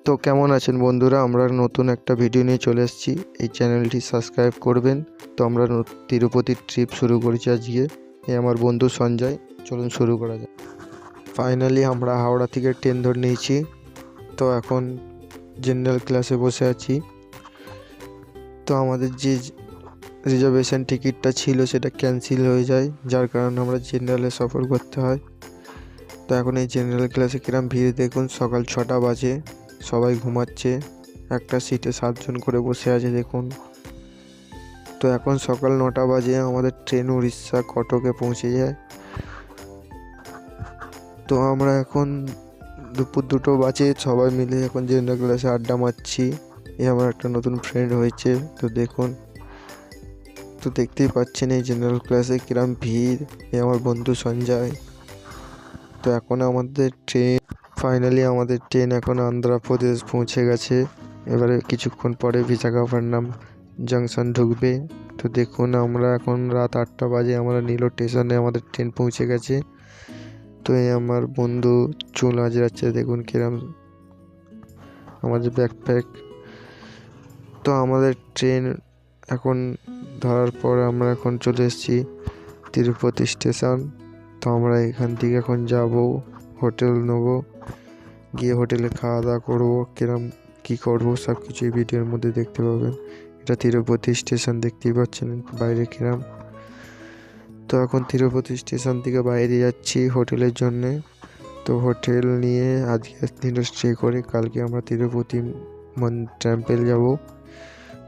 তো কেমন আছেন বন্ধুরা? আমরা নতুন একটা ভিডিও নিয়ে চলে এসেছি। এই চ্যানেলটি সাবস্ক্রাইব করবেন। তো আমরা তিরুপতির ট্রিপ শুরু করেছি আজকে। এই আমার বন্ধু সঞ্জয়। চলুন শুরু করা যাক। ফাইনালি আমরা হাওড়া থেকে ট্রেন ধরে নিয়েছি। তো এখন জেনারেল ক্লাসে বসে আছি। তো আমাদের যে রিজার্ভেশন টিকিটটা ছিল সেটা ক্যান্সেল হয়ে যায়, যার কারণে আমরা জেনারেলে সফর করতে হয়। তো এখন এই জেনারেল ক্লাসে কিরম ভিড় দেখুন। সকাল 6টা বাজে, সবাই ঘুমাচ্ছে। একটা সিটে 7জন করে বসে আছে দেখুন। তো এখন সকাল 9টা বাজে, আমাদের ট্রেন উড়িষ্যা কটকে পৌঁছে যায়। তো আমরা এখন দুপুর 2টো বাজে, সবাই মিলে এখন জেনারেল ক্লাসে আড্ডা মারছি। আমার একটা নতুন ফ্রেন্ড হয়েছে। তো দেখুন, তো দেখতেই পাচ্ছেন এই জেনারেল ক্লাসে কিরম ভিড়। আমার বন্ধু সঞ্জয়। তো এখন আমাদের ফাইনালি আমাদের ট্রেন এখন অন্ধ্রপ্রদেশ পৌঁছে গেছে। এবারে কিছুক্ষণ পরে বিশাখাপট্টনম জাংশন ঢুকবে। তো দেখুন, আমরা এখন রাত 8টা বাজে, আমরা নীলো স্টেশনে আমাদের ট্রেন পৌঁছে গেছে। তো এই আমার বন্ধু চুল আজরাচ্ছে দেখুন কিরম, আমাদের ব্যাকপ্যাক। তো আমাদের ট্রেন এখন ধরার পর আমরা এখন চলে এসেছি তিরুপতি স্টেশন। তো আমরা এখান থেকে এখন যাব, হোটেল নেবো, গিয়ে হোটেলে খাওয়া দাওয়া করবো। কিরম কী করবো সব কিছুই ভিডিওর মধ্যে দেখতে পাবেন। এটা তিরুপতি স্টেশন, দেখতেই পাচ্ছেন বাইরে কিরম। তো এখন তিরুপতি স্টেশন থেকে বাইরে যাচ্ছি হোটেলের জন্যে। তো হোটেল নিয়ে আজকে দিনটা স্টে করে কালকে আমরা তিরুপতি টেম্পল যাব।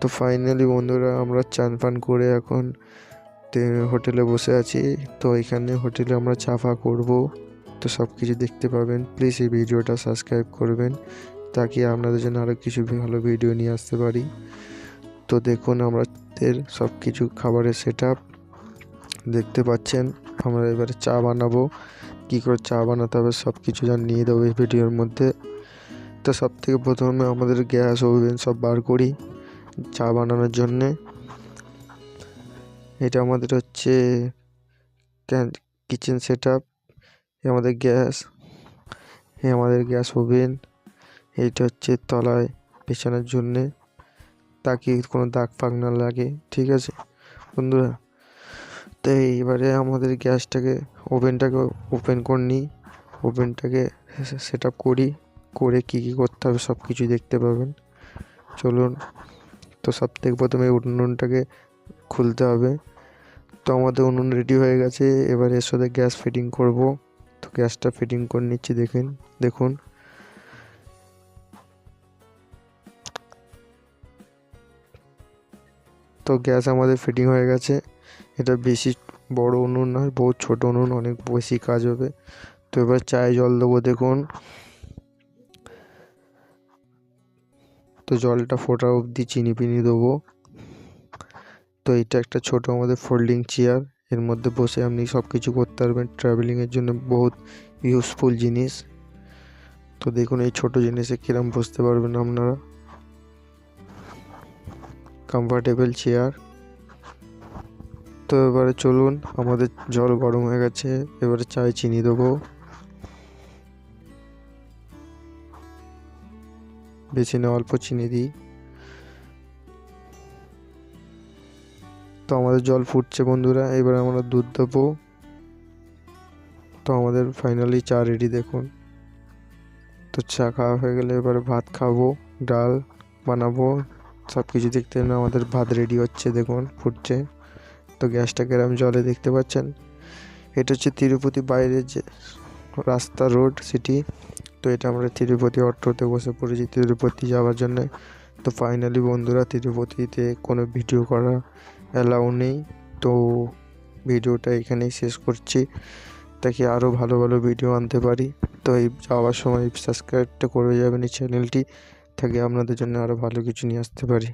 তো ফাইনালি বন্ধুরা, আমরা চান পান করে এখন হোটেলে বসে আছি। তো এখানে হোটেলে আমরা চাফা করব। তো সব কিছু দেখতে পাবেন। প্লিজ এই ভিডিওটা সাবস্ক্রাইব করবেন, তাকে আপনাদের জন্য আরও কিছু ভালো ভিডিও নিয়ে আসতে পারি। তো দেখুন, আমাদের সব কিছু খাবারের সেট আপ দেখতে পাচ্ছেন। আমরা এবারে চা বানাবো, কী করে চা বানাতে হবে সব কিছু নিয়ে দেবো এই ভিডিওর মধ্যে। তো সব থেকে প্রথমে আমাদের গ্যাস ওভেন সব বার করি চা বানানোর জন্যে। এটা আমাদের হচ্ছে কিচেন সেট আপ। আমাদের গ্যাস ওভেন। এইটা হচ্ছে তলায় পেছানোর জন্যে, তাকে কোনো দাগ ফাগ না লাগে। ঠিক আছে বন্ধুরা? তো এইবারে আমাদের ওভেনটাকে ওপেন করে নিই, ওভেনটাকে সেট আপ করে কী করতে হবে সব কিছু দেখতে পাবেন। চলুন। তো সব থেকে প্রথমে উনুনটাকে খুলতে হবে। তো আমাদের উনুন রেডি হয়ে গেছে। এবারে এর সাথে গ্যাস ফিটিং করব। তো গ্যাসটা ফিটিং করে নিচ্ছি দেখুন। তো গ্যাস আমাদের ফিটিং হয়ে গেছে। এটা বেশি বড় উনুন নয়, বহুত ছোট উনুন, অনেক বেশি কাজ হবে। তো এবার চায়ে জল দেবো দেখুন। তো জলটা ফোটা অবধি চিনি পিনি দেবো। তো এটা একটা ছোট আমাদের ফোল্ডিং চেয়ার, এর মধ্যে বসে আপনি সব কিছু করতে পারবেন। ট্রাভেলিংয়ের জন্য বহুত ইউজফুল জিনিস। তো দেখুন এই ছোট জিনিসে কিরম বসতে পারবেন আপনারা। Comfortable chair. তো এবারে চলুন, আমাদের জল গরম হয়ে গেছে। এবারে চায়ে চিনি দেবো, বেশি না অল্প চিনি দিই। তো আমাদের জল ফুটছে বন্ধুরা, এবার আমরা দুধ দেবো। তো আমাদের ফাইনালি চা রেডি দেখুন। তো চা খাওয়া হয়ে গেলে এবারে ভাত খাবো, ডাল বানাবো, সব কিছু দেখতে না আমাদের ভাত রেডি হচ্ছে দেখুন, ফুটছে। তো গ্যাসটা কেরম জলে দেখতে পাচ্ছেন। এটা হচ্ছে তিরুপতি বাইরের যে রাস্তা, রোড, সিটি। তো এটা আমরা তিরুপতি অটোতে বসে পড়েছি তিরুপতি যাওয়ার জন্য। তো ফাইনালি বন্ধুরা, তিরুপতিতে কোনো ভিডিও করা অ্যালাউ নেই। তো ভিডিওটা এখানেই শেষ করছি, তাকে আরও ভালো ভালো ভিডিও আনতে পারি। তো এই যাওয়ার সময় সাবস্ক্রাইবটা করে যাবেন এই চ্যানেলটি, তাকে আপনাদের জন্য আরও ভালো কিছু নিয়ে আসতে পারি।